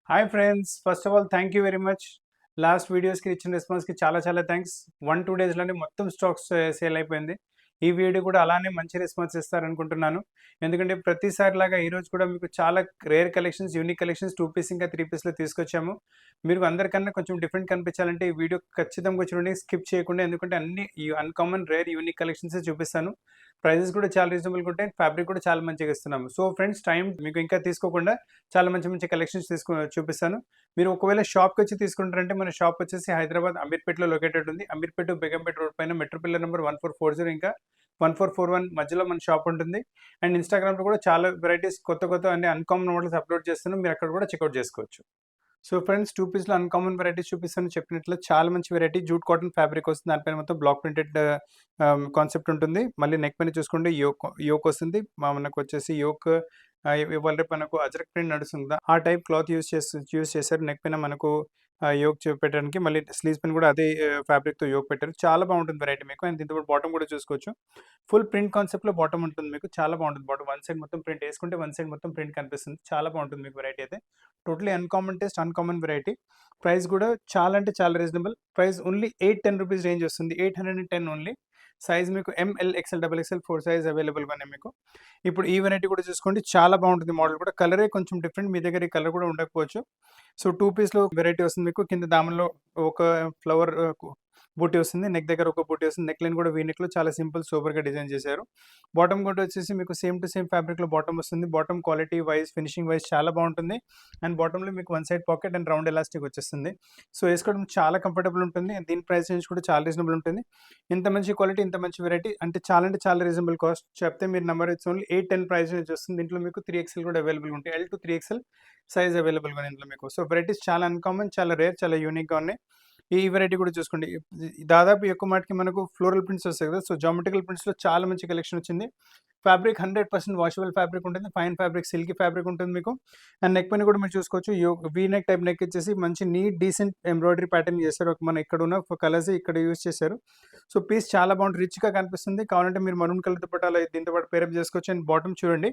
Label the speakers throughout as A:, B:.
A: Hi friends, first of all thank you very much. Last వీడియోస్కి ఇచ్చిన రెస్పాన్స్కి చాలా చాలా థ్యాంక్స్. 1-2 డేస్లోనే మొత్తం స్టాక్స్ సేల్ అయిపోయింది. ఈ వీడియో కూడా అలానే మంచి రెస్పాన్స్ ఇస్తారనుకుంటున్నాను. ఎందుకంటే ప్రతిసారిలాగా ఈరోజు కూడా మీకు చాలా rare collections, unique collections 2 piece ఇంకా 3 పీస్లో తీసుకొచ్చాము. మీరు అందరికన్నా కొంచెం డిఫరెంట్ కనిపించాలంటే ఈ వీడియో ఖచ్చితంగా చూడండి, స్కిప్ చేయకుండా. ఎందుకంటే అన్ని ఈ అన్కామన్ రేర్ యూనిక్ కలెక్షన్సే చూపిస్తాను. ప్రైజెస్ కూడా చాలా రీజనబుల్గా ఉంటాయి, ఫ్యాబ్రిక్ కూడా చాలా మంచిగా ఇస్తున్నాము. సో ఫ్రెండ్స్, టైం మీకు ఇంకా తీసుకోకుండా చాలా మంచి మంచి కలెక్షన్స్ చూపిస్తాను. మీరు ఒకవేళ షాప్కి వచ్చి తీసుకుంటారంటే మన షాప్ వచ్చేసి హైదరాబాద్ అమీర్పేటలో లొకేటెడ్ ఉంది. అమీర్పేట బేగంపేట రోడ్ పైన మెట్రో పిల్లర్ నెంబర్ 1440 ఇంకా 1441 మధ్యలో మన షాప్ ఉంటుంది. అండ్ ఇన్స్టాగ్రామ్లో కూడా చాలా వెరైటీస్ కొత్త కొత్త అన్ని అన్కామన్ మోడల్స్ అప్లోడ్ చేస్తున్నాం. మీరు అక్కడ కూడా చెక్అవుట్ చేసుకోవచ్చు. సో ఫ్రెండ్స్, 2 పీస్లో అన్కామన్ వెరైటీస్ చూపిస్తాను. చెప్పినట్లు చాలా మంచి వెరైటీ జూట్ కాటన్ ఫ్యాబ్రిక్ వస్తుంది. దానిపైన మొత్తం బ్లాక్ ప్రింటెడ్ కాన్సెప్ట్ ఉంటుంది. మళ్ళీ నెక్ పైన చూసుకుంటే యోక్ వస్తుంది. మనకు వచ్చేసి యోక్ ఇవాళ రేపు మనకు అజరక్ ప్రింట్ నడుస్తుంది. ఆ టైప్ క్లాత్ యూస్ చేశారు. నెక్ పైన మనకు యోక్ పెట్టడానికి, మళ్ళీ స్లీవ్స్ పైన కూడా అదే ఫ్యాబ్రిక్తో యోక్ పెట్టారు. చాలా బాగుంటుంది వెరైటీ మీకు. అండ్ దీంతో బాటమ్ కూడా చూసుకోవచ్చు. ఫుల్ ప్రింట్ కాన్సెప్ట్లో బాటమ్ ఉంటుంది మీకు. చాలా బాగుంటుంది బాటమ్. వన్ సైడ్ మొత్తం ప్రింట్ వేసుకుంటే వన్ సైడ్ మొత్తం ప్రింట్ కనిపిస్తుంది. చాలా బాగుంటుంది మీకు వెరైటీ అయితే. Totally uncommon taste, uncommon variety. Price కూడా చాలా అంటే చాలా reasonable. Price only 810 rupees range వస్తుంది. 810 ఓన్లీ. సైజ్ మీకు ML, XL, double XL 4 size అవైలబుల్గా ఉన్నాయి మీకు. ఇప్పుడు ఈ వెరైటీ కూడా చూసుకోండి, చాలా బాగుంటుంది. మోడల్ కూడా కలరే కొంచెం డిఫరెంట్, మీ దగ్గర ఈ కలర్ కూడా ఉండకపోవచ్చు. సో 2 పీస్లో వెరైటీ వస్తుంది మీకు. కింద దామన్లో ఒక ఫ్లవర్ బూటీ వస్తుంది. నెక్ దగ్గర ఒక బూటీ వస్తుంది. నెక్ లైన్ కూడా వీ నెక్లో చాలా సింపుల్ సూపర్గా డిజైన్ చేశారు. బాటమ్ కూడా వచ్చేసి మీకు సేమ్ టు సేమ్ ఫ్యాబ్రిక్లో బాటమ్ వస్తుంది. Bottom quality wise, finishing wise చాలా బాగుంటుంది. అండ్ బాటంలో మీకు one side pocket and round elastic వచ్చేస్తుంది. సో వేసుకోవడం చాలా కంఫర్టబుల్ ఉంటుంది. దీని ప్రైస్ రేంజ్ కూడా చాలా రీజనబుల్ ఉంటుంది. ఇంత మంచి క్వాలిటీ, ఇంత మంచి వెరైటీ అంటే చాలా రీజనబుల్ కాస్ట్ చెప్తే మీరు number it's only 810 price range వస్తుంది. దీంట్లో మీకు 3XL కూడా అవైలబుల్ ఉంటాయి. L to 3XL సైజ్ అవైలబుల్గా ఉంది ఇందులో మీకు. సో వెరైటీస్ చాలా అన్కామన్, చాలా రేర్, చాలా యూనిక్గా ఉన్నాయి. ఈ వెరైటీ కూడా చూసుకోండి. దాదాపు ఎక్కువ మాటికి మనకు ఫ్లోరల్ ప్రింట్స్ వస్తాయి కదా. సో జామెట్రికల్ ప్రింట్స్లో చాలా మంచి కలెక్షన్ వచ్చింది. ఫ్యాబ్రిక్ 100% వాషబుల్ ఫ్యాబ్రిక్ ఉంటుంది. ఫైన్ ఫ్యాబ్రిక్, సిల్కీ ఫ్యాబ్రిక్ ఉంటుంది మీకు. అండ్ నెక్ పైన కూడా మీరు చూసుకోవచ్చు. వీ నెక్ టైప్ నెక్ ఇచ్చేసి మంచి నీట్ డీసెంట్ ఎంబ్రాయిడరీ ప్యాటర్న్ చేశారు. మన ఇక్కడ ఉన్న కలర్స్ ఇక్కడ యూజ్ చేశారు. సో పీస్ చాలా బాగుంటుంది, రిచ్గా కనిపిస్తుంది. కావాలంటే మీరు మరూన్ కలర్తో పాటు అలా దీంతో పాటు పేరప్ చేసుకోవచ్చు. అండ్ బాటమ్ చూడండి,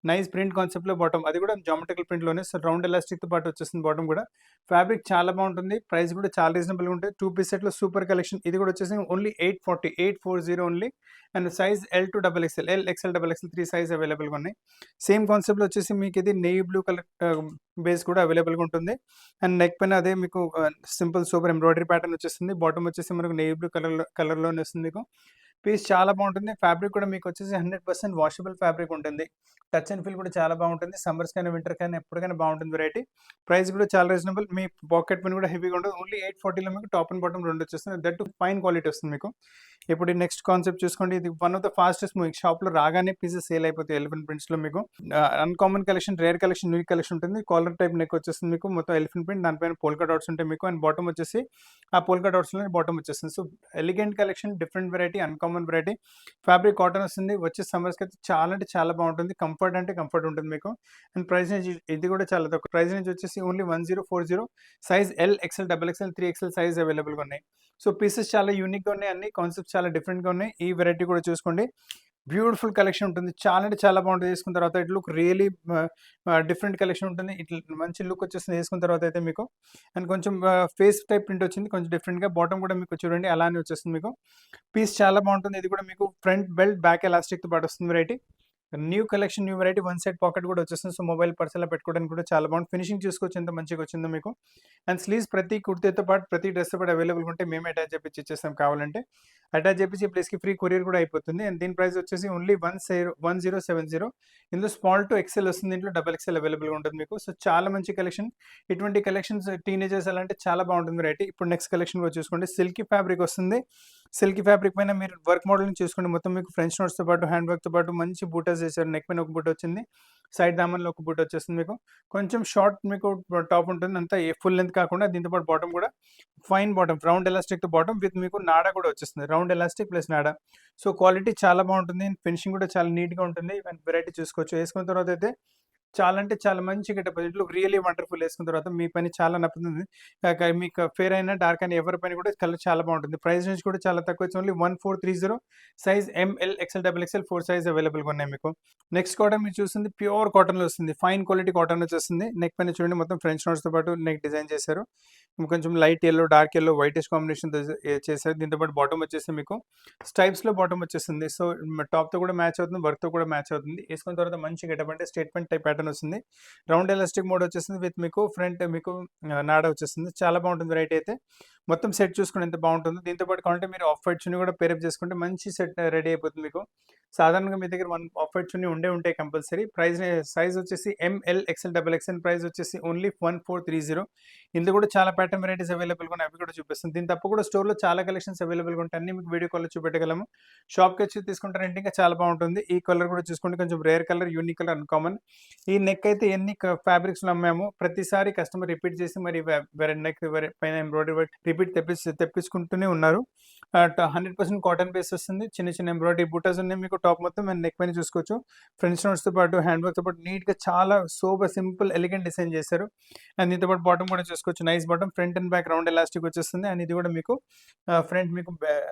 A: నైస్ ప్రింట్ కాన్సెప్ట్లో బాటమ్, అది కూడా జామెట్రికల్ ప్రింట్లోనే. సో రౌండ్ ఎలాస్టిక్తో పాటు వచ్చేస్తుంది బాటమ్ కూడా. ఫ్యాబ్రిక్ చాలా బాగుంటుంది. ప్రైస్ కూడా చాలా రీజనబుల్గా ఉంటుంది. 2 పీస్ సెట్లో సూపర్ కలెక్షన్. ఇది కూడా వచ్చేసి only 840 only. And size L to XXL, L, XL, XXL 3 size అవైలబుల్గా ఉన్నాయి. సేమ్ కాన్సెప్ట్లో వచ్చేసి మీకు ఇది నేవీ బ్లూ కలర్ బేస్ కూడా అవైలబుల్గా ఉంటుంది. అండ్ నెక్ పైన అదే మీకు సింపుల్ సూపర్ ఎంబ్రాయిడరీ ప్యాటర్న్ వచ్చేస్తుంది. బాటమ్ వచ్చేసి మనకు నేవీ బ్లూ కలర్లోనే వస్తుంది మీకు. పీస్ చాలా బాగుంటుంది. ఫ్యాబ్రిక్ కూడా మీకు వచ్చేసి 100% వాషబుల్ ఫ్యాబ్రిక్ ఉంటుంది. టచ్ అండ్ ఫీల్ కూడా చాలా బాగుంటుంది. సమ్మర్స్ కైనా వింటర్ కైనా ఎప్పటికైనా బాగుంటుంది వెరైటీ. ప్రైస్ కూడా చాలా రీజనబుల్. మీ పాకెట్ పని కూడా హెవీగా ఉంటుంది. ఓన్లీ 840లో మీకు టాప్ అండ్ బాటమ్ రెండు వచ్చేస్తుంది. దట్ ఫైన్ క్వాలిటీ వస్తుంది మీకు. ఇప్పుడు నెక్స్ట్ కాన్సెప్ట్ చూసుకోండి. ఇది one of the fastest moving. షాప్లో రాగానే పీసెస్ సేల్ అయిపోతాయి. ఎలిఫెంట్ ప్రింట్స్లో మీకు uncommon collection, rare collection, new collection ఉంటుంది. కాలర్ టైప్ నెక్ వచ్చేస్తుంది మీకు. మొత్తం ఎలిఫెంట్ ప్రింట్, దానిపైన పోల్కా డాట్స్ ఉంటాయి మీకు. అండ్ బాటమ్ వచ్చేసి ఆ పోల్కా డాట్స్లోనే బాటమ్ వచ్చేస్తుంది. So elegant collection, different variety, uncommon variety. Fabric cotton వస్తుంది. వచ్చే సమ్మర్స్కి అయితే చాలా అంటే చాలా బాగుంటుంది. కంఫర్ట్ అంటే కంఫర్ట్ ఉంటుంది మీకు. అండ్ ప్రైస్ రేంజ్ ఇది కూడా చాలా తక్కువ. ప్రైస్ రేంజ్ వచ్చేసి only 1040. Size L, XL, XXL 3XL size అవైలబుల్గా ఉన్నాయి. సో పీసెస్ చాలా యూనిక్గా ఉన్నాయి. అన్ని కాన్సెప్ట్స్ చాలా డిఫరెంట్గా ఉన్నాయి. ఈ వెరైటీ కూడా చూసుకోండి. బ్యూటిఫుల్ కలెక్షన్ ఉంటుంది. చాలా అంటే చాలా బాగుంటుంది. వేసుకున్న తర్వాత it look really different collection ఉంటుంది. ఇట్లా మంచి లుక్ వచ్చేస్తుంది వేసుకున్న తర్వాత అయితే మీకు. అండ్ కొంచెం ఫేస్ టైప్ ప్రింట్ వచ్చింది కొంచెం డిఫరెంట్గా. బాటమ్ కూడా మీకు చూడండి అలానే వచ్చేస్తుంది మీకు. పీస్ చాలా బాగుంటుంది. ఇది కూడా మీకు ఫ్రంట్ బెల్ట్, బ్యాక్ ఎలాస్టిక్తో పాటు వస్తుంది variety. New collection, new variety. One side pocket కూడా వచ్చేస్తుంది. సో మొబైల్ పర్సలో పెట్టుకోవడానికి కూడా చాలా బాగుంది. ఫినిషింగ్ చూసుకోవచ్చు ఎంత మంచిగా వచ్చిందో మీకు. అండ్ స్లీవ్స్ ప్రతి కుర్తీతో పాటు, ప్రతి డ్రెస్తో పాటు అవైలబుల్గా ఉంటే మేమే అటాచ్ చేపించి ఇచ్చేస్తాం. కావాలంటే అటాచ్ చేపించి ప్లేస్కి ఫ్రీ కొరియర్ కూడా అయిపోతుంది. అండ్ దీని ప్రైస్ వచ్చేసి ఓన్లీ 1070. ఇందులో స్మాల్ టు ఎక్సెల్ వస్తుంది. దీంట్లో XXL అవైలబుల్గా ఉంటుంది మీకు. సో చాలా మంచి కలెక్షన్. ఇటువంటి కలెక్షన్స్ టీనేజర్స్ అలాంటి చాలా బాగుంటుంది వెరైటీ. ఇప్పుడు నెక్స్ట్ కలెక్షన్ కూడా చూసుకోండి. సిల్కీ ఫ్యాబ్రిక్ వస్తుంది. సిల్కీ ఫ్యాబ్రిక్ పైన మీరు వర్క్ మోడల్ని చూసుకోండి. మొత్తం మీకు ఫ్రెంచ్ నోట్స్తో పాటు, హ్యాండ్ వర్క్తో పాటు మంచి బూటాస్ చేశారు. నెక్ పైన ఒక బూట వచ్చింది. సైడ్ దామన్లో ఒక బూట వచ్చేస్తుంది మీకు. కొంచెం షార్ట్ మీకు టాప్ ఉంటుంది. అంతా ఫుల్ లెంత్ కాకుండా దీంతో పాటు బాటమ్ కూడా ఫైన్ బాటమ్, రౌండ్ ఎలాస్టిక్తో బాటమ్ విత్ మీకు నాడా కూడా వచ్చేస్తుంది. రౌండ్ ఎలాస్టిక్ ప్లస్ నాడా. సో క్వాలిటీ చాలా బాగుంటుంది. ఫినిషింగ్ కూడా చాలా నీట్గా ఉంటుంది. వెరైటీ చూసుకోవచ్చు. వేసుకున్న తర్వాత అయితే చాలా అంటే చాలా మంచి getup. It look really wonderful ఏసుకున్న తర్వాత మీ పని చాలా నప్పుతుంది. మీకు ఫెయిర్ అయినా, డార్క్ అయినా ఎవరి పని కూడా కలర్ చాలా బావుంటుంది. ప్రైస్ రేంజ్ కూడా చాలా తక్కువ. It's only 1430 size ML, XL, double XL 4 size అవైలబుల్‌గా ఉన్నాయి మీకు. నెక్స్ట్ కాటన్ మీరు చూస్తుంది ప్యూర్ కాటన్‌లో వస్తుంది. ఫైన్ క్వాలిటీ కాటన్ వచ్చేస్తుంది. నెక్ పైన చూడండి మొత్తం ఫ్రెంచ్ నోట్స్‌తో పాటు నెక్ డిజైన్ చేశారు. కొంచెం light yellow, dark yellow, whitish కాంబినేషన్‌తో చేశారు. దీంతో పాటు బాటమ్ వచ్చేసి మీకు స్ట్రైప్స్‌లో బాటమ్ వచ్చేస్తుంది. సో, టాప్‌తో కూడా మ్యాచ్ అవుతుంది. వర్క్‌తో కూడా మ్యాచ్ అవుతుంది. ఏసుకున్న తర్వాత మంచి గెటప్ అంటే స్టేట్మెంట్ టైప్ ప్యాటర్న్ వస్తుంది. రౌండ్ ఎలాస్టిక్ మోడ్ వచ్చేసింది విత్ మీకు ఫ్రంట్ మీకు నాడ వచ్చేస్తుంది. చాలా బాగుంటుంది వెరైటీ అయితే. మొత్తం సెట్ చూసుకుని ఎంత బాగుంటుందో. దీంతో పాటు కావాలంటే మీరు ఆఫ్ వైట్ చున్నీ కూడా పేరప్ చేసుకుంటే మంచి సెట్ రెడీ అయిపోతుంది మీకు. సాధారణంగా మీ దగ్గర 1 ఆఫ్ వైట్ చున్నీ ఉంటాయి కంపల్సరీ. సైజ్ వచ్చేసి ML, XL, double XL. Price వచ్చేసి ఓన్లీ 1430. ఇందులో కూడా చాలా ప్యాటర్న్ వెరైటీస్ అవైలబుల్‌గా ఉన్నాయి. అవి కూడా చూపిస్తుంది. దీని తప్ప కూడా స్టోర్‌లో చాలా కలెక్షన్స్ అవైలబుల్‌గా ఉంటాయి. అన్నీ మీకు వీడియో కాల్‌లో చూపెట్టగలము. షాప్‌కి వచ్చి తీసుకుంటారంటే ఇంకా చాలా బాగుంటుంది. ఈ కలర్ కూడా చూసుకోండి కొంచెం rare colour, unique colour, uncommon. ఈ నెక్ అయితే ఎన్ని ఫ్యాబ్రిక్స్‌లో అమ్మాము. ప్రతిసారి కస్టమర్ రిపీట్ చేసి మరి వేరే నెక్ పైన ఎంబ్రాయిడరీ వర్క్ రిపీట్ తెప్పించుకుంటూనే ఉన్నారు. 100% కాటన్ బేస్ వస్తుంది. చిన్న చిన్న ఎంబ్రాయిడరీ బూటాస్ ఉన్నాయి మీకు టాప్ మొత్తం అండ్ నెక్ పైన చూసుకోవచ్చు. ఫ్రెంచ్ నోట్స్‌తో పాటు హ్యాండ్ వర్క్‌తో పాటు నీట్‌గా చాలా సూపర్ సింపుల్ ఎలిగెంట్ డిజైన్ చేశారు. అండ్ దీంతో పాటు బాటమ్ కూడా చూసుకోవచ్చు. Nice bottom, front and back round elastic వచ్చేస్తుంది. అండ్ ఇది కూడా మీకు ఫ్రంట్ మీకు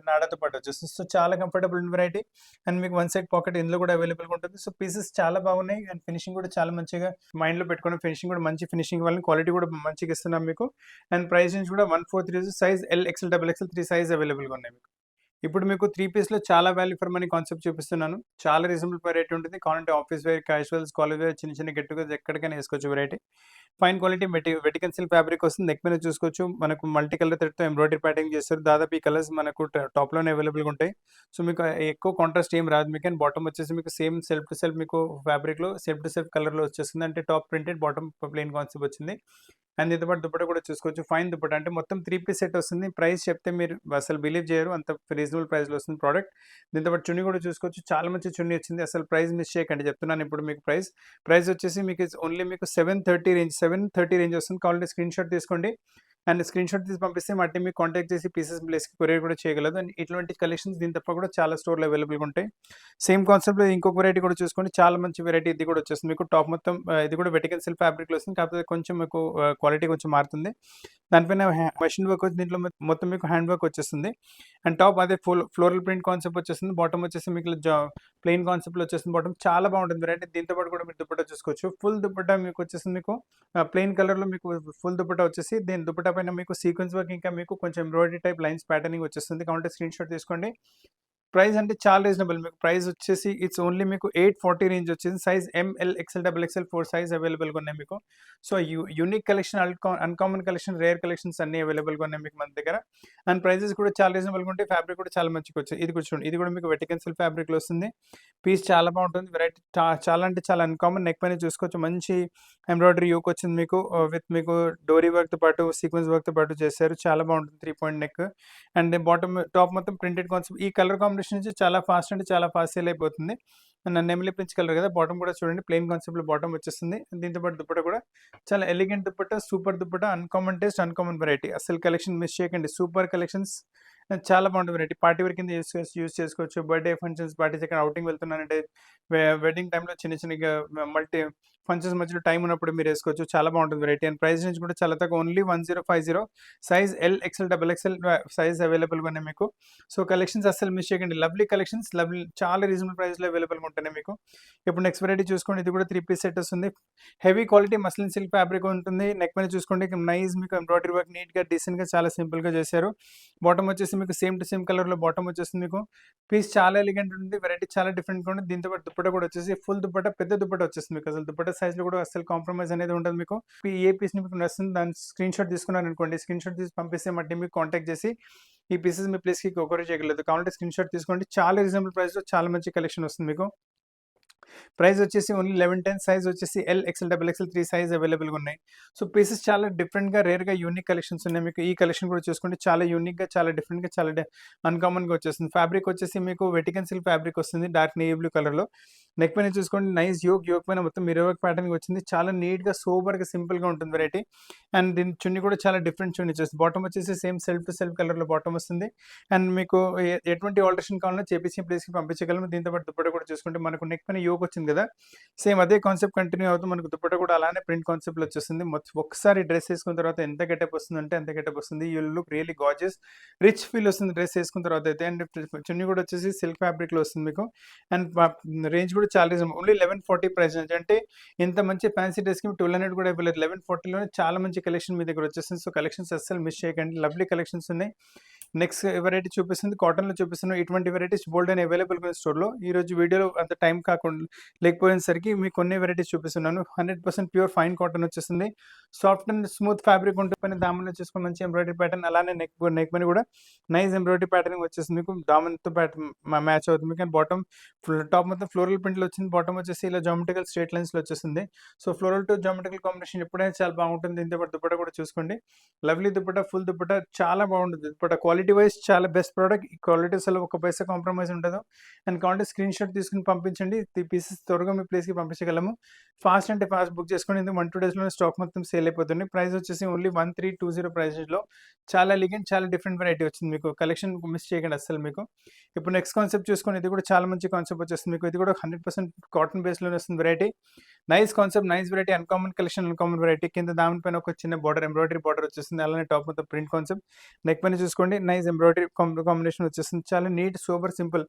A: నాడాతో పాటు వచ్చేస్తుంది. సో, చాలా కంఫర్టబుల్ వెరైటీ. అండ్ మీకు వన్ సైడ్ పాకెట్ ఇందులో కూడా అవైలబుల్‌గా ఉంటుంది. సో, పీసెస్ చాలా బాగున్నాయి. అండ్ ఫినిషింగ్ కూడా చాలా మంచిగా మైండ్‌లో పెట్టుకుని ఫినిషింగ్ కూడా మంచి ఫినిషింగ్ ఇవ్వాలని క్వాలిటీ కూడా మంచిగా ఇస్తున్నాం మీకు. అండ్ ప్రైస్ రేంజ్ కూడా 1430 size L, XL, double XL 3 size అవైలబుల్‌గా ఉన్నాయి మీకు. ఇప్పుడు మీకు 3 పీస్‌లో చాలా వాల్యూ ఫర్ మనీ కాన్సెప్ట్ చూపిస్తున్నాను. చాలా రీజనబుల్ వెరైటీ ఉంటుంది. కావాలంటే office wear, casuals, college wear, చిన్న చిన్న గెట్ టుగెదర్ ఎక్కడికైనా వేసుకోవచ్చు వెరైటీ. ఫైన్ క్వాలిటీ వెటికన్ సిల్క్ ఫ్యాబ్రిక్ వస్తుంది. నెక్ మీద చూసుకోవచ్చు. మనకు మల్టీ కలర్ థ్రెడ్‌తో ఎంబ్రాయిడరీ ప్యాటర్న్ చేస్తారు. దాదాపు ఈ కలర్స్ మనకు టాప్‌లోనే అవైలబుల్‌గా ఉంటాయి. సో, మీకు ఎక్కువ కాంట్రాస్ట్ ఏం రాదు మీకు. అండ్ బాటమ్ వచ్చేసి మీకు సేమ్ సెల్ఫ్ టు సెల్ఫ్ మీకు ఫ్యాబ్రిక్‌లో సెల్ఫ్ టు సెల్ఫ్ కలర్‌లో వచ్చేస్తుంది. అంటే top printed, bottom plain concept వచ్చింది. అండ్ దీంతో పాటు దుపట్టా కూడా చూసుకోవచ్చు. ఫైన్ దుపట్టా అంటే మొత్తం 3 పీస్ సెట్ వస్తుంది. ప్రైస్ చెప్తే మీరు అసలు బిలీవ్ చేయరు. అంత రీజనబుల్ ప్రైస్‌లో వస్తుంది ప్రోడక్ట్. దీంతో పాటు చున్నీ కూడా చూసుకోవచ్చు. చాలా మంచి చున్నీ వచ్చింది. అసలు ప్రైస్ మిస్ చేయకండి చెప్తున్నాను ఇప్పుడు మీకు ప్రైస్. ప్రైస్ వచ్చేసి మీకు ఓన్లీ మీకు 730 రేంజ్ వస్తుంది. కావాలంటే స్క్రీన్‌షాట్ తీసుకోండి. అండ్ స్క్రీన్‌షాట్ తీసి పంపిస్తే మా టీమ్ మీకు కాంటాక్ట్ చేసి పీసెస్ ప్లేస్‌కి కొరియర్ కూడా చేయగలదు. అండ్ ఇటువంటి కలెక్షన్స్ దీని తప్ప కూడా చాలా స్టోర్‌లో అవైలబుల్‌గా ఉంటాయి. సేమ్ కాన్సెప్ట్‌లో ఇంకొక వెరైటీ కూడా చూసుకోండి. చాలా మంచి వెరైటీ ఇది కూడా వచ్చేస్తుంది. మీకు టాప్ మొత్తం ఇది కూడా వెటికన్ సిల్క్ ఫ్యాబ్రిక్‌లో వస్తుంది. కాకపోతే కొంచెం మీకు క్వాలిటీ కొంచెం మారుతుంది. దానిపైన మెషిన్ వర్క్ వచ్చి దీంట్లో మొత్తం మీకు హ్యాండ్ వర్క్ వచ్చేస్తుంది. అండ్ టాప్ అదే ఫ్లోరల్ ప్రింట్ కాన్సెప్ట్ వచ్చేస్తుంది. బాటమ్ వచ్చేసి మీకు ప్లెయిన్ కాన్సెప్ట్‌లో వచ్చేస్తుంది బాటమ్. చాలా బాగుంటుంది వెరైటీ. దీంతో పాటు కూడా మీరు దుపట్టా చూసుకోవచ్చు. ఫుల్ దుపట్టా మీకు వచ్చేసింది మీకు ప్లెయిన్ కలర్‌లో మీకు ఫుల్ దుపట్టా వచ్చేసి దీని దుపట్టా పైన మీకు సీక్వెన్స్ వర్క్ ఇంకా మీకు కొంచెం ఎంబ్రాయిడరీ టైప్ లైన్స్ ప్యాటర్నింగ్ వచ్చేస్తుంది. కావాలంటే స్క్రీన్‌షాట్ తీసుకోండి. ప్రైస్ అంటే చాలా రీజనబుల్. మీకు ప్రైస్ వచ్చేసి ఇట్స్ ఓన్లీ మీకు 840 రేంజ్ వచ్చింది. Size ML, XL, double XL 4 size అవైలబుల్‌గా ఉన్నాయి మీకు. So, unique collection, uncommon collection, rare collections అన్నీ అవైలబుల్‌గా ఉన్నాయి మీకు మన దగ్గర. అండ్ ప్రైసెస్ కూడా చాలా రీజనబుల్‌గా ఉంటాయి. ఫ్యాబ్రిక్ కూడా చాలా మంచిగా వచ్చాయి. ఇది కూడా చూడండి. ఇది కూడా మీకు వెటికన్ సిల్క్ ఫ్యాబ్రిక్‌లో వస్తుంది. పీస్ చాలా బాగుంటుంది. వెరైటీ చాలా అంటే చాలా అన్‌కామన్. నెక్ పైన చూసుకోవచ్చు. మంచి ఎంబ్రాయిడరీ యోక్ వచ్చింది మీకు విత్ మీకు డోరీ వర్క్‌తో పాటు సీక్వెన్స్ వర్క్‌తో పాటు చేశారు. చాలా బాగుంటుంది. 3 పాయింట్ నెక్ అండ్ టాప్ మొత్తం ప్రింటెడ్ కాన్సెప్ట్. ఈ కలర్ కాంబినేషన్ నుంచి చాలా ఫాస్ట్ అంటే చాలా ఫాస్ట్ సేల్ అయిపోతుంది. నెమలి పించ్ కలర్ కదా! బాటమ్ కూడా చూడండి ప్లెయిన్ కాన్సెప్ట్‌లో బాటమ్ వచ్చేస్తుంది. దీంతో పాటు దుపట్టా కూడా చాలా elegant dupatta, super dupatta, uncommon taste, uncommon variety. అసలు కలెక్షన్ మిస్ చేయకండి. Super collections. చాలా బాగుంటుంది వెరైటీ. పార్టీ వేర్ కింద యూజ్ చేసుకోవచ్చు. బర్త్‌డే ఫంక్షన్స్, పార్టీస్ ఎక్కడ ఔటింగ్ వెళ్తున్నారంటే వెడ్డింగ్ టైమ్‌లో చిన్న చిన్నగా మల్టీ ఫంక్షన్స్ మధ్యలో టైం ఉన్నప్పుడు మీరు వేసుకోవచ్చు. చాలా బాగుంటుంది వెరైటీ. అండ్ ప్రైస్ రేంజ్ కూడా చాలా తక్కువ. Only 1050 size L, XL, double XL size అవైలబుల్‌గా ఉన్నాయి మీకు. సో, కలెక్షన్స్ అస్సలు మిస్ చేయకండి. లవ్లీ కలెక్షన్స్, చాలా రీజనబుల్ ప్రైస్‌లో అవైలబుల్‌గా ఉంటున్నాయి మీకు. ఇప్పుడు నెక్స్ట్ వెరైటీ చూసుకోండి. ఇది కూడా 3 పీస్ సెట్ వస్తుంది. Heavy quality muslin silk fabric ఉంటుంది. నెక్ మీద చూసుకోండి నైస్ మీకు ఎంబ్రాయిడరీ వర్క్ నీట్‌గా, డీసెంట్‌గా చాలా సింపుల్‌గా చేశారు. బాటమ్ వచ్చేసి మీకు సేమ్ టు సేమ్ కలర్‌లో బాటమ్ వచ్చేస్తుంది మీకు. పీస్ చాలా ఎలిగెంట్ ఉంటుంది. వెరైటీ చాలా డిఫరెంట్‌గా ఉంటుంది. దీంతో పాటు దుపట్టా కూడా వచ్చేసి ఫుల్ దుపట్టా, పెద్ద దుపట్టా వచ్చేస్తుంది మీకు. అసలు దుపట్టా సైజ్‌లో కూడా అస్సలు కాంప్రమైజ్ అనేది ఉండదు మీకు. ఏ పీస్‌ని మీకు నచ్చుతుంది దాని స్క్రీన్‌షాట్ తీసుకున్నారనుకోండి. స్క్రీన్‌షాట్ తీసి పంపిస్తే మా టీమ్ మీకు కాంటాక్ట్ చేసి ఈ పీసెస్ మీ ప్లేస్‌కి కొరియర్ చేయగలదు. కావాలంటే స్క్రీన్‌షాట్ తీసుకోండి. చాలా రీజనబుల్ ప్రైస్‌లో చాలా మంచి కలెక్షన్ వస్తుంది మీకు. ప్రైస్ వచ్చేసి ఓన్లీ 1110 సైజ్ వచ్చేసి L, XL, double XL 3 size అవైలబుల్‌గా ఉన్నాయి. సో, పీసెస్ చాలా డిఫరెంట్‌గా, రేర్‌గా, యూనిక్ కలెక్షన్స్ ఉన్నాయి మీకు. ఈ కలెక్షన్ కూడా చూసుకుంటే చాలా యూనిక్‌గా, చాలా డిఫరెంట్‌గా, చాలా అన్‌కామన్‌గా వచ్చేస్తుంది. ఫ్యాబ్రిక్ వచ్చేసి మీకు వెటికన్ సిల్క్ ఫ్యాబ్రిక్ వస్తుంది. డార్క్ నేవీ బ్లూ కలర్‌లో. నెక్ పైన చూసుకోండి నైస్ యోక్ పైన మొత్తం మిర్రర్ వర్క్ ప్యాటర్న్ వచ్చింది. చాలా నీట్‌గా, సూపర్‌గా, సింపుల్‌గా ఉంటుంది వెరైటీ. అండ్ దీని చున్నీ కూడా చాలా డిఫరెంట్ చున్నీ వచ్చేసి బాటమ్ వచ్చేసి సేమ్ సెల్ఫ్ టు సెల్ఫ్ కలర్‌లో బాటమ్ వస్తుంది. అండ్ మీకు ఎటువంటి ఆల్టరేషన్ కావాలన్నా చేపించి ప్లేస్‌కి పంపించగలము. దీంతో పాటు దుపట్టా కూడా చూసుకుంటే మనకు నెక్ పైన యోక్ వచ్చింది కదా, సేమ్ అదే కాన్సెప్ట్ కంటిన్యూ అవుతూ మనకు దుపట్టా కూడా అలానే ప్రింట్ కాన్సెప్ట్లో వచ్చేస్తుంది. ఒక్కసారి డ్రెస్ వేసుకున్న తర్వాత ఎంత గెటప్ వస్తుందంటే అంత గెటప్ వస్తుంది. You look really gorgeous, rich feel వస్తుంది డ్రెస్ వేసుకున్న తర్వాత అయితే. అండ్ చున్నీ కూడా వచ్చేసి సిల్క్ ఫ్యాబ్రిక్లో వస్తుంది మీకు. అండ్ రేంజ్ కూడా చాలా రీజనబుల్, ఓన్లీ 1140 ప్రైస్ నుంచి. అంటే ఇంత మంచి ఫ్యాన్సీ డ్రెస్కి 1200 కూడా ఇవ్వలేదు, 1140లోనే చాలా మంచి కలెక్షన్ మీ దగ్గర వచ్చేస్తుంది. సో కలెక్షన్స్ అస్సలు మిస్ చేయకండి, లవ్లీ కలెక్షన్స్ ఉన్నాయి. నెక్స్ట్ వెరైటీ చూపిస్తుంది, కాటన్లో చూపిస్తున్నాం. ఇటువంటి వెరైటీస్ బోల్డ్ అని అవైలబుల్గా స్టోర్లో. ఈరోజు వీడియోలో అంత టైం కాకుండా లేకపోయేసరికి మీకు కొన్ని వెరైటీస్ చూపిస్తున్నాను. 100% ప్యూర్ ఫైన్ కాటన్ వచ్చేస్తుంది. సాఫ్ట్ అండ్ స్మూత్ ఫ్యాబ్రిక్ ఉంటుంది. పైన దామన్లో చేసుకుని మంచి ఎంబ్రాయిడరీ ప్యాటర్న్, అలానే నెక్ పైన కూడా నైస్ ఎంబ్రాయిడరీ ప్యాటర్న్ వచ్చేస్తుంది మీకు. దామన్తో ప్యాటర్న్ మ్యాచ్ అవుతుంది మీకు. అండ్ బాటమ్ టాప్ మొత్తం ఫ్లోరల్ ప్రింట్లో వచ్చింది, బాటమ్ వచ్చేసి ఇలా జామెట్రికల్ స్ట్రేట్ లైన్స్లో వచ్చేస్తుంది. So floral to geometrical combination ఎప్పుడైనా చాలా బాగుంటుంది. దీంతో పాటు దుపట్టా కూడా చూసుకోండి, లవ్లీ దుపట్టా, ఫుల్ దుపట్టా, చాలా బాగుంటుంది దుపట్టా. క్వాలిటీ వైజ్ చాలా బెస్ట్ ప్రోడక్ట్. ఈ క్వాలిటీ అసలు ఒక పైసా కాంప్రమైజ్ ఉండదు. అండ్ కావాలంటే స్క్రీన్ షాట్ తీసుకుని పంపించండి, పీసెస్ త్వరగా మీ ప్లేస్కి పంపించగలము. ఫాస్ట్ అంటే ఫాస్ట్ బుక్ చేసుకోండి, ఎందుకు 1-2 డేస్లోనే స్టాక్ మొత్తం సేల్ అయిపోతుంది. ప్రైస్ వచ్చేసి ఓన్లీ 1320 ప్రైజెస్లో చాలా ఎలిగెంట్, చాలా డిఫరెంట్ వెరైటీ వచ్చింది మీకు. కలెక్షన్ మిస్ చేయకండి అసలు మీకు. ఇప్పుడు నెక్స్ట్ కాన్సెప్ట్ చూసుకోండి, ఇది కూడా చాలా మంచి కాన్సెప్ట్ వచ్చేస్తుంది మీకు. ఇది కూడా 100% కాటన్ బేస్లోనే వస్తుంది variety. Nice concept, nice variety, uncommon collection, uncommon variety. కింద దాని పైన ఒక చిన్న బార్డర్, ఎంబ్రాయిడరీ బార్డర్ వచ్చేస్తుంది. అలానే టాప్ మొత్తం ప్రింట్ కాన్సెప్ట్. నెక్ పైన చూసుకోండి, నైస్ ఎంబ్రాయిడరీ కాంబినేషన్ వచ్చేస్తుంది. చాలా నీట్, సూపర్ సింపుల్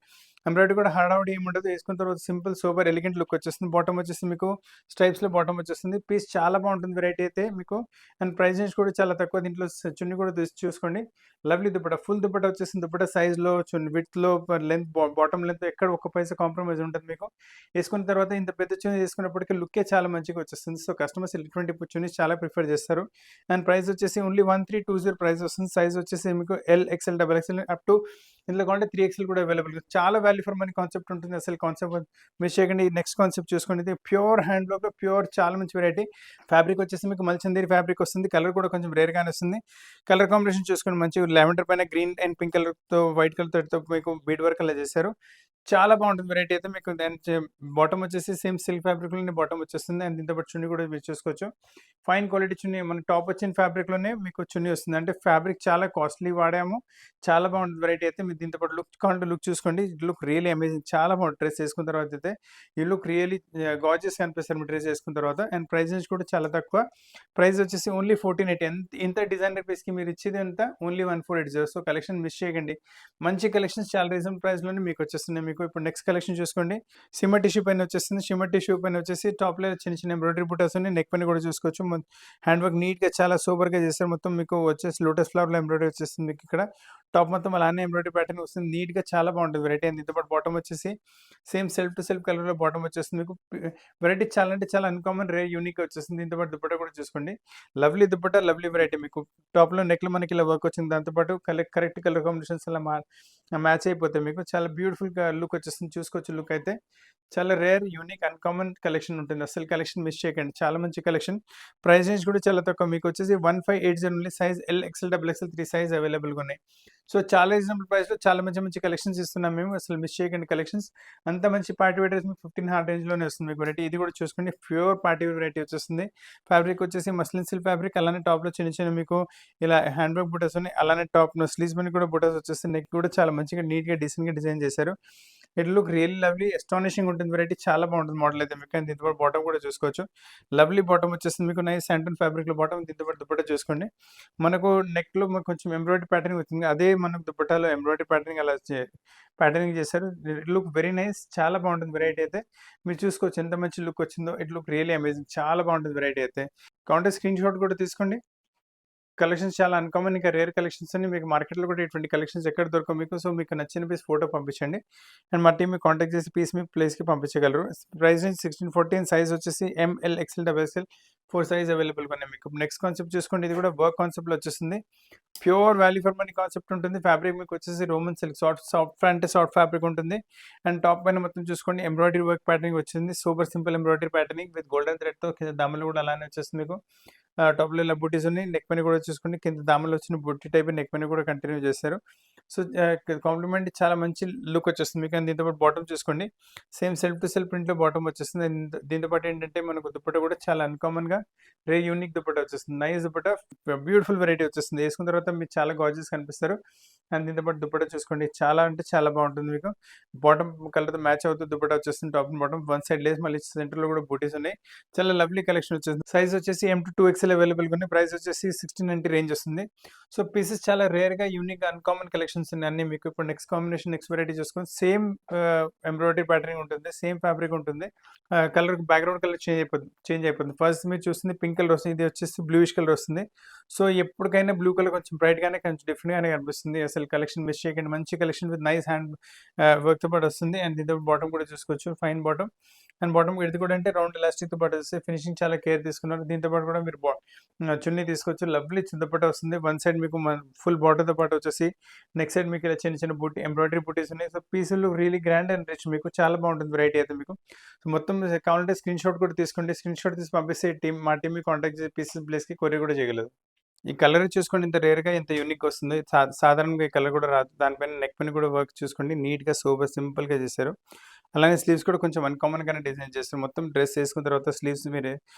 A: ఎంబ్రాయిడరీ కూడా హడావుడి ఏమి ఉండదు. వేసుకున్న తర్వాత సింపుల్ సూపర్ ఎలిగెంట్ లుక్ వచ్చేస్తుంది. బాటమ్ వచ్చేసి మీకు స్ట్రైప్స్లో బాటమ్ వచ్చేస్తుంది. పీస్ చాలా బాగుంటుంది వెరైటీ అయితే మీకు. అండ్ ప్రైస్ రేంజ్ కూడా చాలా తక్కువ. దీంట్లో చున్నీ కూడా చూసుకోండి, లవ్లీ దుపట్టా, ఫుల్ దుపట్టా వచ్చేసింది. దుపట్టా సైజ్లో, చున్నీ విడ్త్లో, లెంత్, బాటమ్ లెంత్ ఎక్కడ ఒక పైసా కాంప్రమైజ్ ఉంటుంది మీకు. వేసుకున్న తర్వాత ఇంత పెద్ద చున్నీ వేసుకున్నప్పటికీ లుక్కే చాలా మంచిగా వచ్చేస్తుంది. సో కస్టమర్స్ ఇటువంటి చున్నీ చాలా ప్రిఫర్ చేస్తారు. అండ్ ప్రైస్ వచ్చేసి ఓన్లీ 1320 ప్రైస్ వస్తుంది. సైజ్ వచ్చేసి మీకు LXL, XXL అప్ టు ఇందులో కావాలంటే 3XL కూడా అవైలబుల్. చాలా వాల్యూ ఫర్ మనీ కాన్సెప్ట్ ఉంటుంది. అసలు కాన్సెప్ట్ మిస్ చేయకండి. నెక్స్ట్ కాన్సెప్ట్ చూసుకోండి, ఇది ప్యూర్ హ్యాండ్లూమ్లో ప్యూర్ చాలా మంచి వెరైటీ. ఫ్యాబ్రిక్ వచ్చేసి మీకు మల్చందేరి ఫ్యాబ్రిక్ వస్తుంది. కలర్ కూడా కొంచెం రేర్గానే వస్తుంది. కలర్ కాంబినేషన్ చూసుకోండి, మంచి లెవెండర్ పైన గ్రీన్ అండ్ పింక్ కలర్తో వైట్ కలర్తో మీకు బీడ్ వర్క్ అలా చేశారు. చాలా బాగుంటుంది వెరైటీ అయితే మీకు. దాని బాటమ్ వచ్చేసి సేమ్ సిల్క్ ఫ్యాబ్రిక్లోనే బాటమ్ వచ్చేస్తుంది. అండ్ దీంతో పాటు చున్నీ కూడా మీరు చూసుకోవచ్చు. ఫైన్ క్వాలిటీ చున్నీ, మన టాప్ వచ్చిన ఫ్యాబ్రిక్లోనే మీకు చున్నీ వస్తుంది. అంటే ఫ్యాబ్రిక్ చాలా కాస్ట్లీ వాడాము, చాలా బాగుంటుంది వెరైటీ అయితే. మీరు దీంతో పాటు లుక్ కావాలంటే లుక్ చూసుకోండి, లుక్ రియలీ అమేజింగ్, చాలా బాగుంటుంది. డ్రెస్ వేసుకున్న తర్వాత అయితే ఈ లుక్ రియలీ గార్జియస్ అనిపిస్తారు మీరు డ్రెస్ వేసుకున్న తర్వాత. అండ్ ప్రైస్ రేంజ్ కూడా చాలా తక్కువ. ప్రైస్ వచ్చేసి ఓన్లీ 1480. ఇంత డిజైనర్ పీస్కి మీరు ఇచ్చేది ఎంత, ఓన్లీ 1480. సో కలెక్షన్ మిస్ చేయకండి, మంచి కలెక్షన్స్ చాలా రీజనబుల్ ప్రైస్లోనే మీకు వచ్చేస్తున్నాయి మీకు. ఇప్పుడు నెక్స్ట్ కలెక్షన్ చూసుకోండి, సిమ్మర్ టిష్యూ పైన వచ్చేస్తుంది. సిమ్మర్ టిష్యూ పైన వచ్చేసి టాప్లో చిన్న చిన్న ఎంబ్రాయిడరీ బుటాస్ ఉన్నాయి. నెక్ పైన కూడా చూసుకోవచ్చు. హ్యాండ్ వర్క్ నీట్గా చాలా సూపర్గా చేస్తారు. మొత్తం మీకు వచ్చేసి లోటస్ ఫ్లవర్లో ఎంబ్రాయిడరీ వచ్చేస్తుంది మీకు. ఇక్కడ టాప్ మొత్తం అలానే ఎంబ్రాయిడరీ ప్యాటర్న్ వస్తుంది. నీట్గా చాలా బాగుంటుంది వెరైటీ. అండ్ దీంతో పాటు బాటమ్ వచ్చేసి సేమ్ సెల్ఫ్ టు సెల్ఫ్ కలర్లో బాటమ్ వచ్చేస్తుంది మీకు. వెరైటీ చాలా అంటే చాలా అన్కామన్, రేర్, యూనిక్ వచ్చేస్తుంది. దీంతో పాటు దుపట్టా కూడా చూసుకోండి, లవ్లీ దుపట్టా, లవ్లీ వెరైటీ మీకు. టాప్లో నెక్లో మనకి ఇలా వర్క్ వచ్చింది. దాంతోపాటు కరెక్ట్ కలర్ కాంబినేషన్స్ అలా మ్యాచ్ అయిపోతాయి మీకు. చాలా బ్యూటిఫుల్గా లుక్ వచ్చేస్తుంది. చూసుకోవచ్చు లుక్ అయితే. చాలా రేర్, యూనిక్, అన్కామన్ కలెక్షన్ ఉంటుంది. అసలు కలెక్షన్ మిస్ చేయకండి, చాలా మంచి కలెక్షన్. ప్రైస్ రేంజ్ కూడా చాలా తక్కువ. మీకు వచ్చేసి 1580 only. Size LXL, XXL 3 size అవైలబుల్గా ఉన్నాయి. సో చాలా రీజనబుల్ ప్రైస్లో చాలా మంచి మంచి కలెక్షన్స్ ఇస్తున్నాం మేము. అసలు మిస్ చేయకండి కలెక్షన్స్. అంత మంచి పార్టీ వేర్ మీకు 1500 రేంజ్లోనే వస్తుంది మీకు వెరైటీ. ఇది కూడా చూసుకోండి, ప్యూర్ పార్టీ వేర్ వెరైటీ వచ్చేస్తుంది. ఫ్యాబ్రిక్ వచ్చేసి మస్లిన్ సిల్క్ ఫ్యాబ్రిక్. అలానే టాప్లో చిన్న చిన్న మీకు ఇలా హ్యాండ్ వర్క్ బుటాస్ ఉన్నాయి. అలానే టాప్ స్లీవ్స్ పైన కూడా బుటాస్ వచ్చేస్తుంది. నెక్ కూడా చాలా మంచిగా నీట్గా డీసెంట్గా డిజైన్ చేశారు. It look really lovely, astonishing ఉంటుంది వెరైటీ. చాలా బాగుంటుంది మోడల్ అయితే మీకు. అండ్ దీంతో బాటమ్ కూడా చూసుకోవచ్చు, లవ్లీ బాటమ్ వచ్చేస్తుంది మీకు. నైస్ శాంటన్ ఫ్యాబ్రిక్లో బాటమ్. దీంతో పాటు దుపట్టా చూసుకోండి, మనకు నెక్లో మనకు కొంచెం ఎంబ్రాయిడరీ ప్యాటర్న్ వచ్చింది. అదే మనకు దుపట్టాలో ఎంబ్రాయిడరీ ప్యాటర్నింగ్ అలా ప్యాటర్నింగ్ చేశారు. ఇట్ లుక్ వెరీ నైస్, చాలా బాగుంటుంది వెరైటీ అయితే. మీరు చూసుకోవచ్చు ఎంత మంచి లుక్ వచ్చిందో. ఇట్ లుక్ రియల్లీ అమేజింగ్, చాలా బాగుంటుంది వెరైటీ అయితే. కావాలంటే స్క్రీన్ షాట్ కూడా తీసుకోండి. కలెక్షన్స్ చాలా అన్‌కామన్, ఇంకా రేర్ కలెక్షన్స్ అన్ని మీకు మార్కెట్‌లో కూడా ఇటువంటి కలెక్షన్స్ ఎక్కడ దొరకవు మీకు. సో, మీకు నచ్చిన పీస్ ఫోటో పంపించండి. అండ్ మా టీమ్‌ని కాంటాక్ట్ చేసి పీస్ మీ ప్లేస్‌కి పంపించగలరు. ప్రైస్ రేంజ్ 1640 అండ్ సైజ్ వచ్చేసి ML, XL, XXL 4 సైజ్ అవైలబుల్‌గా ఉన్నాయి మీకు. నెక్స్ట్ కాన్సెప్ట్ చూసుకోండి, ఇది కూడా వర్క్ కాన్సెప్ట్‌లో వచ్చేస్తుంది. Pure value for money concept ఉంటుంది. ఫ్యాబ్రిక్ మీకు వచ్చేసి రోమన్ సిల్క్, సాఫ్ట్ అంటే సాఫ్ట్ ఫ్యాబ్రిక్ ఉంటుంది. అండ్ టాప్ పైన మొత్తం చూసుకోండి ఎంబ్రాయిడరీ వర్క్ ప్యాటర్నింగ్ వచ్చింది. Super simple embroidery patterning with golden థ్రెడ్‌తో కింద దామలు కూడా అలానే వచ్చేస్తుంది మీకు. టాప్‌లో ఇలా బూటీస్ ఉన్నాయి. నెక్ పైన కూడా చూసుకోండి, కింద దామలు వచ్చిన బుట్టి టైప్ నెక్ పైన కూడా కంటిన్యూ చేశారు. సో కాంప్లిమెంట్ చాలా మంచి లుక్ వచ్చేస్తుంది మీకు. అండ్ దీంతో పాటు బాటమ్ చూసుకోండి, సేమ్ సెల్ఫ్ టు సెల్ఫ్ ప్రింట్లో బాటమ్ వచ్చేస్తుంది. అండ్ దీంతో పాటు ఏంటంటే మనకు దుపట్టా కూడా చాలా అన్కామన్గా యూనిక్ దుపట్టా వచ్చేస్తుంది. నైస్ దుపట్టా, బ్యూటిఫుల్ వెరైటీ వచ్చేస్తుంది. వేసుకున్న తర్వాత మీరు చాలా గార్జియస్ కనిపిస్తారు. అండ్ దీంతో పాటు దుపట్టా చూసుకోండి, చాలా అంటే చాలా బాగుంటుంది మీకు. బాటమ్ కలర్తో మ్యాచ్ అవుతూ దుపట్టా వచ్చేస్తుంది. Top and bottom one side lace, మళ్ళీ సెంటర్లో కూడా బూటీస్ ఉన్నాయి. చాలా లవ్లీ కలెక్షన్ వచ్చేసింది. సైజ్ వచ్చేసి M to 2XL అవైలబుల్గా ఉన్నాయి. ప్రైస్ వచ్చేసి 1690 రేంజ్ వస్తుంది. సో పీసెస్ చాలా రేర్గా యూనిక్ అన్కామన్ కలెక్షన్స్ ఉన్నాయి అన్ని మీకు. ఇప్పుడు నెక్స్ట్ కాంబినేషన్ నెక్స్ట్ వెరైటీ చూసుకొని సేమ్ ఎంబ్రాయిడరీ ప్యాటర్నింగ్ ఉంటుంది, సేమ్ ఫ్యాబ్రిక్ ఉంటుంది. కలర్ బ్యాక్గ్రౌండ్ కలర్ చేంజ్ అయిపోతుంది. ఫస్ట్ మీరు చూస్తుంది పింక్ కలర్ వస్తుంది, ఇది వచ్చేసి బ్లూయిష్ కలర్ వస్తుంది. సో ఎప్పటికైనా బ్లూ కలర్ కొంచెం బ్రైట్గానే కొంచెం డిఫరెంట్గానే కనిపిస్తుంది. అసలు కలెక్షన్ మిస్ చేయకండి, మంచి కలెక్షన్ విత్ నైస్ హ్యాండ్ వర్క్తో పాటు వస్తుంది. అండ్ దీంతో బాటమ్ కూడా చూసుకోవచ్చు, ఫైన్ బాటమ్. అండ్ బాటమ్ ఇది కూడా అంటే రౌండ్ ఎలాస్టిక్తో పాటు వస్తే ఫినిషింగ్ చాలా కేర్ తీసుకున్నారు. దీంతో పాటు కూడా మీరు చున్నీ తీసుకోవచ్చు, లవ్లీ దుపట్టా వస్తుంది. వన్ సైడ్ మీకు ఫుల్ బాటర్తో పాటు వచ్చేసి నెక్స్ట్ సైడ్ మీకు ఇలా చిన్న చిన్న బూటీ ఎంబ్రాయిడరీ బూటీస్ ఉన్నాయి. సో పీసులు రియలీ గ్రాండ్ అండ్ రిచ్, మీకు చాలా బాగుంటుంది వెరైటీ అయితే మీకు. సో మొత్తం కావాలంటే స్క్రీన్ షాట్ కూడా తీసుకోండి, స్క్రీన్ షాట్ తీసి పంపిస్తే మా టీమ్ కాంటాక్ట్ చేసి పీసెస్ ప్లేస్కి కొరియర్ కూడా చేయగలదు. ఈ కలర్ చూసుకోండి, ఇంత రేర్గా ఇంత యూనిక్ వస్తుంది. సాధారణంగా ఈ కలర్ కూడా రాదు. దానిపైన నెక్ పైన కూడా వర్క్ చూసుకోండి, నీట్గా సూపర్ సింపుల్గా చేశారు. అలానే స్లీవ్స్ కూడా కొంచెం అన్కామన్గానే డిజైన్ చేస్తారు. మొత్తం డ్రెస్ వేసుకున్న తర్వాత స్లీవ్స్ మీరు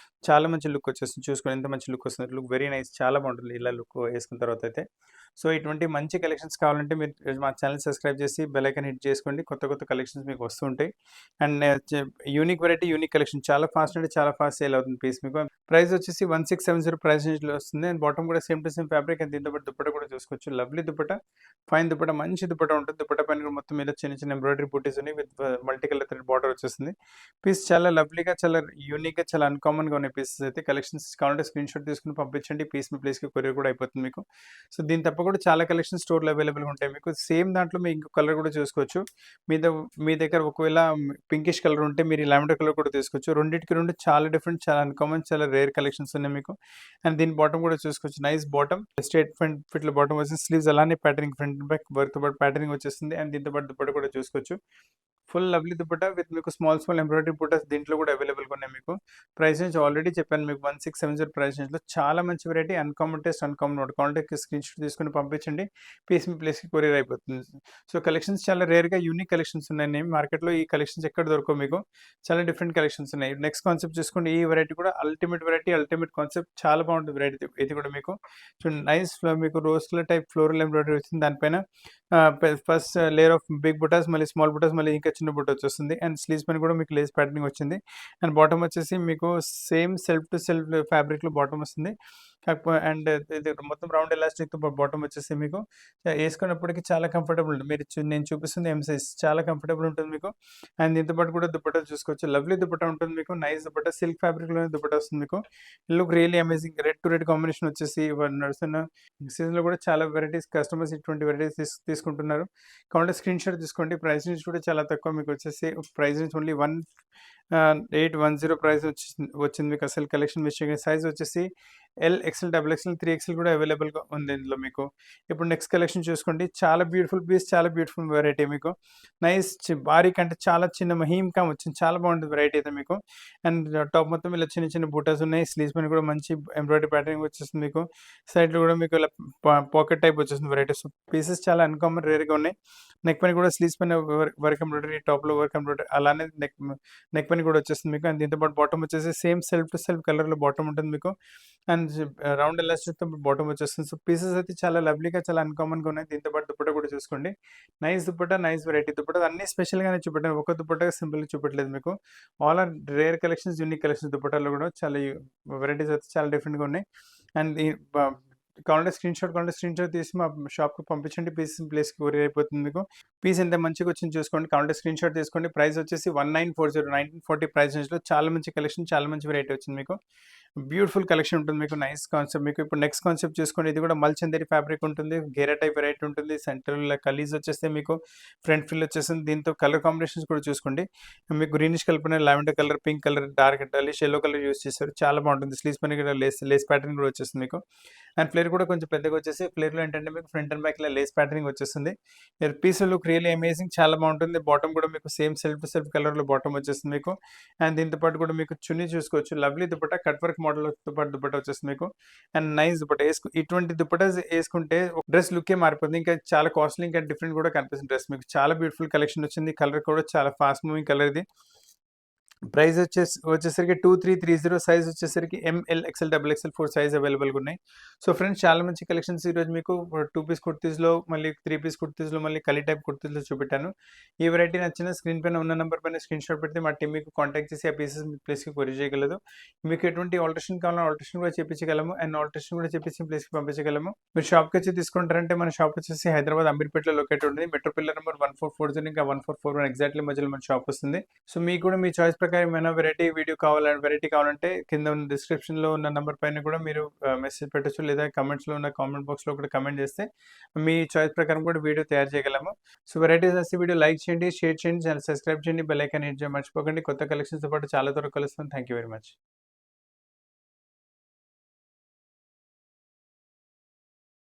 A: చాలా మంచి లుక్ వచ్చేస్తుంది. చూసుకోండి ఎంత మంచి లుక్ వస్తుంది, లుక్ వెరీ నైస్, చాలా బాగుంటుంది ఇలా లుక్ వేసుకున్న తర్వాత అయితే. సో ఇటువంటి మంచి కలెక్షన్స్ కావాలంటే మీరు మా ఛానల్ సబ్స్క్రైబ్ చేసి బెల్ ఐకాన్ హిట్ చేసుకోండి. కొత్త కొత్త కలెక్షన్స్ మీకు వస్తుంటాయి. And unique variety, unique collection చాలా ఫాస్ట్ అంటే చాలా ఫాస్ట్ సేల్ అవుతుంది పీస్ మీకు. ప్రైస్ వచ్చేసి 1670 ప్రైస్ రేంజ్లో వస్తుంది. అండ్ బాటమ్ కూడా same to same fabric. And దీంతో పాటు దుపట్టా కూడా చూసుకోవచ్చు, లవ్లీ దుపట్టా, ఫైన్ దుపట్టా, మంచి దుపట్టా ఉంటుంది. దుపట్టా పైన కూడా మొత్తం మీద చిన్న చిన్న ఎంబ్రాయిడరీ బూటీస్ ఉన్నాయి with multi colour thread border వచ్చేస్తుంది. పీస్ చాలా లవ్లీగా, చాలా యూనిక్గా, చాలా అన్కామన్గా ఉన్నాయి పీసెస్ అయితే. కలెక్షన్స్ కావాలంటే స్క్రీన్ షాట్ తీసుకుని పంపించండి, పీస్ మీ ప్లేస్కి కొరియర్ కూడా అయిపోతుంది మీకు. సో దీని తప్ప కూడా చాలా కలెక్షన్ స్టోర్లో అవైలబుల్గా ఉంటాయి మీకు. సేమ్ దాంట్లో మీ ఇంకో కలర్ కూడా చూసుకోవచ్చు. మీ దగ్గర ఒకవేళ పింకిష్ కలర్ ఉంటే మీరు లావెండర్ కలర్ కూడా తీసుకోవచ్చు. రెండింటికి రెండు చాలా డిఫరెంట్, చాలా అన్కామన్, చాలా రేర్ కలెక్షన్స్ ఉన్నాయి మీకు. అండ్ దీని బాటమ్ కూడా చూసుకోవచ్చు, నైస్ బాటమ్, స్ట్రేట్ ఫ్రంట్ ఫిట్లో బాటమ్ వచ్చేసి స్లీవ్స్ అలానే ప్యాటర్నింగ్ ఫ్రంట్ బ్యాక్ వర్క్తో పాటు ప్యాటర్నింగ్ వచ్చేస్తుంది. అండ్ దీంతో పాటు దుపట్టా కూడా చూసుకోవచ్చు, ఫుల్ లవ్లీ దుపట్టా విత్ మీకు స్మాల్ ఎంబ్రాయిడరీ బుటాస్ దీంట్లో కూడా అవైలబుల్గా ఉన్నాయి మీకు. ప్రైస్ రేంజ్ ఆల్రెడీ చెప్పాను మీకు, 1670 ప్రైస్ రేంజ్లో చాలా మంచి variety, uncommon taste, uncommon note. Contact screen shot తీసుకుని పంపించండి, పీస్ మీ ప్లేస్కి కొరియర్ అయిపోతుంది. సో కలెక్షన్స్ చాలా రేర్గా యూనిక్ కలెక్షన్స్ ఉన్నాయి మార్కెట్లో. ఈ కలెక్షన్స్ ఎక్కడ దొరకవు మీకు, చాలా డిఫరెంట్ కలెక్షన్స్ ఉన్నాయి. నెక్స్ట్ కాన్సెప్ట్ చూసుకోండి, ఈ వెరైటీ కూడా అల్టిమేట్ వెరైటీ, అల్టిమేట్ కాన్సెప్ట్, చాలా బాగుంటుంది వెరైటీ ఇది కూడా మీకు. చూడండి నైస్ మీకు rose colour type floral embroidery వచ్చింది. దానిపైన ఫస్ట్ లేయర్ ఆఫ్ బిగ్ బుటాస్, మళ్ళీ స్మాల్ బుటాస్, మళ్ళీ ఇంకా చిన్న బుట్ట వచ్చేస్తుంది. అండ్ స్లీవ్స్ పైన కూడా మీకు లేస్ ప్యాటర్నింగ్ వచ్చింది. అండ్ బాటమ్ వచ్చేసి మీకు సేమ్ సెల్ఫ్ టు సెల్ఫ్ ఫ్యాబ్రిక్లో బాటమ్ వస్తుంది. కాకపోతే అండ్ ఇది మొత్తం రౌండ్ ఎలాస్టిక్తో బాటమ్ వచ్చేసి మీకు వేసుకున్నప్పటికీ చాలా కంఫర్టబుల్ ఉంటుంది. నేను చూపిస్తుంది ఎం సైజ్, చాలా కంఫర్టబుల్ ఉంటుంది మీకు. అండ్ దీంతో పాటు కూడా దుపట్టా చూసుకోవచ్చు, లవ్లీ దుపట్టా ఉంటుంది మీకు, నైస్ దుపట్టా, సిల్క్ ఫ్యాబ్రిక్లోనే దుపట్టా వస్తుంది మీకు. Look really amazing. Red to red combination వచ్చేసి నడుస్తున్న సీజన్లో కూడా చాలా వెరైటీస్ కస్టమర్స్ ఇటువంటి వెరైటీస్ తీసుకుంటున్నారు. కావాలంటే స్క్రీన్ షాట్ తీసుకోండి. ప్రైస్ నుంచి కూడా చాలా తక్కువ మీకు వచ్చేసి, ప్రైస్ నుంచి ఓన్లీ 1810 ప్రైస్ వచ్చింది మీకు. అసలు కలెక్షన్ మిస్ చేయకండి. సైజ్ వచ్చేసి L, XL, XXL, 3XL కూడా అవైలబుల్గా ఉంది ఇందులో మీకు. ఇప్పుడు నెక్స్ట్ కలెక్షన్ చూసుకోండి, చాలా బ్యూటిఫుల్ పీస్, చాలా బ్యూటిఫుల్ వెరైటీ మీకు. నైస్ భారీ కంటే చాలా చిన్న మహీమ్కా వచ్చింది, చాలా బాగుంటుంది వెరైటీ అయితే మీకు. అండ్ టాప్ మొత్తం ఇలా చిన్న చిన్న బూటాస్ ఉన్నాయి. స్లీవ్స్ పైన కూడా మంచి ఎంబ్రాయిడరీ ప్యాటర్నింగ్ వచ్చేస్తుంది మీకు. సైడ్లో కూడా మీకు ఇలా పాకెట్ టైప్ వచ్చేస్తుంది వెరైటీ. సో పీసెస్ చాలా అన్కామన్, రేర్గా ఉన్నాయి. నెక్ పైన కూడా స్లీవ్స్ పైన వర్క్ ఎంబ్రాయిడరీ, టాప్లో వర్క్ ఎంబ్రాయిడరీ, అలానే నెక్ పైన కూడా వచ్చేస్తుంది మీకు. అండ్ దీంతో పాటు బాటమ్ వచ్చేసి సేమ్ సెల్ఫ్ టు సెల్ఫ్ కలర్లో బాటమ్ ఉంటుంది మీకు. అండ్ రౌండ్ ఎలాస్టిక్తో బాటమ్ వచ్చేస్తుంది. సో పీసెస్ అయితే చాలా లవ్లీగా, చాలా అన్కామన్గా ఉన్నాయి. దీంతో పాటు దుపట్టా కూడా చూసుకోండి, nice dupatta, nice variety dupatta. అన్ని స్పెషల్గానే చూపెట్టాను, ఒక దుపట్టా సింపుల్గా చూపెట్టలేదు మీకు. All are rare collections, unique collections. దుపట్టాలో కూడా చాలా వెరైటీస్ అయితే చాలా డిఫరెంట్గా ఉన్నాయి. అండ్ కావాలంటే స్క్రీన్ షాట్ తీసి మా షాప్కి పంపించండి, పీస్ ప్లేస్కి కొరియర్ అయిపోతుంది మీకు. పీస్ ఎంత మంచిగా వచ్చింది చూసుకోండి, కావాలంటే స్క్రీన్ షాట్ తీసుకోండి. ప్రైస్ వచ్చేసి 1940 ప్రైస్ రేంజ్లో చాలా మంచి కలెక్షన్, చాలా మంచి వెరైటీ వచ్చింది మీకు. బ్యూటిఫుల్ కలెక్షన్ ఉంటుంది మీకు, నైస్ కాన్సెప్ట్ మీకు. ఇప్పుడు నెక్స్ట్ కాన్సెప్ట్ చూసుకోండి, ఇది కూడా మల్చందేరి ఫ్యాబ్రిక్ ఉంటుంది, గేరా టైప్ వెరైటీ ఉంటుంది. సెంటర్లో కలీజ్ వచ్చేస్తే మీకు ఫ్రంట్ ఫిల్ వచ్చేస్తుంది. దీంతో కలర్ కాంబినేషన్స్ కూడా చూసుకోండి, మీకు greenish colour, lavender colour, pink colour, dark dullish yellow colour use చేశారు, చాలా బాగుంటుంది. స్లీవ్స్ పైన కూడా లేస్ ప్యాటర్న్ కూడా వచ్చేస్తుంది మీకు. అండ్ ఫ్లేర్ కూడా కొంచెం పెద్దగా వచ్చేసి, ఫ్లేర్లో ఏంటంటే మీకు ఫ్రంట్ అండ్ బ్యాక్ ఇలా లేస్ ప్యాటర్నింగ్ వచ్చేస్తుంది. పీస్ లుక్ రియల్లీ అమేజింగ్, చాలా బాగుంటుంది. బాటమ్ కూడా మీకు సేమ్ సెల్ఫ్ టు సెల్ఫ్ కలర్లో బాటమ్ వచ్చేస్తుంది మీకు. అండ్ దీంతో పాటు కూడా మీకు చున్నీ చూసుకోవచ్చు, lovely dupatta, cut work of మోడల్తో పాటు దుపట్టా వచ్చేస్తుంది మీకు. అండ్ నైస్ దుపట్టా ఇటువంటి దుపట్టాస్ వేసుకుంటే డ్రెస్ లుక్కే మారిపోతుంది. ఇంకా చాలా కాస్ట్లీ ఇంకా డిఫరెంట్ కూడా కనిపిస్తుంది డ్రెస్ మీకు. చాలా బ్యూటిఫుల్ కలెక్షన్ వచ్చింది. కలర్ కూడా చాలా ఫాస్ట్ మూవింగ్ కలర్ ఇది. ప్రైస్ వచ్చేసరికి 2330, సైజ్ వచ్చేసరికి ML, XL, double XL 4 size అవైలబుల్గా ఉన్నాయి. సో ఫ్రెండ్స్, చాలా మంచి కలెక్షన్స్ ఈరోజు మీకు 2 పీస్ కుర్తీస్లో, మళ్ళీ 3 పీస్ కుర్తీస్లో, మళ్ళీ కలీ టైప్ కుర్తీస్లో చూపెట్టాను. ఈ వెరైటీ నచ్చిన స్క్రీన్ పైన ఉన్న నెంబర్ పైన స్క్రీన్ షాట్ పెడితే మా టీం మీకు కాంటాక్ట్ చేసి ఆ పీసెస్ మీ ప్లేస్కి కొరియర్ చేయగలదు. మీకు ఎటువంటి ఆల్టరేషన్ కావాలన్నా ఆల్టరేషన్ కూడా చేయించగలము, అండ్ ఆల్టరేషన్ కూడా చేపించి ప్లేస్కి పంపించగలము. మీరు షాప్కి వచ్చి తీసుకుంటారంటే మన షాప్ వచ్చేసి హైదరాబాద్ అమీర్పేటలో లొకేట్ ఉంటుంది. మెట్రో పిల్లర్ నెంబర్ 1440 ఇంకా 1441 ఎగ్జాక్ట్లీ మధ్యలో మన షాప్ వస్తుంది. సో మీకు కూడా మీ చాయిస్ ప్రకారం ఏమైనా వెరైటీ కావాలంటే కింద ఉన్న డిస్క్రిప్షన్లో ఉన్న నెంబర్ పైన కూడా మీరు మెసేజ్ పెట్టచ్చు, లేదా కమెంట్స్లో ఉన్న కామెంట్ బాక్స్లో కూడా కమెంట్ చేస్తే మీ చాయిస్ ప్రకారం కూడా వీడియో తయారు చేయగలము. సో వెరైటీస్ నచ్చితే వీడియో లైక్ చేయండి, షేర్ చేయండి, ఛానల్ సబ్స్క్రైబ్ చేయండి, బెల్ ఐకాన్ హిట్ చేయడం మర్చిపోకండి. కొత్త కలెక్షన్స్తో పాటు చాలా త్వరగా కలుస్తాం. Thank you very much.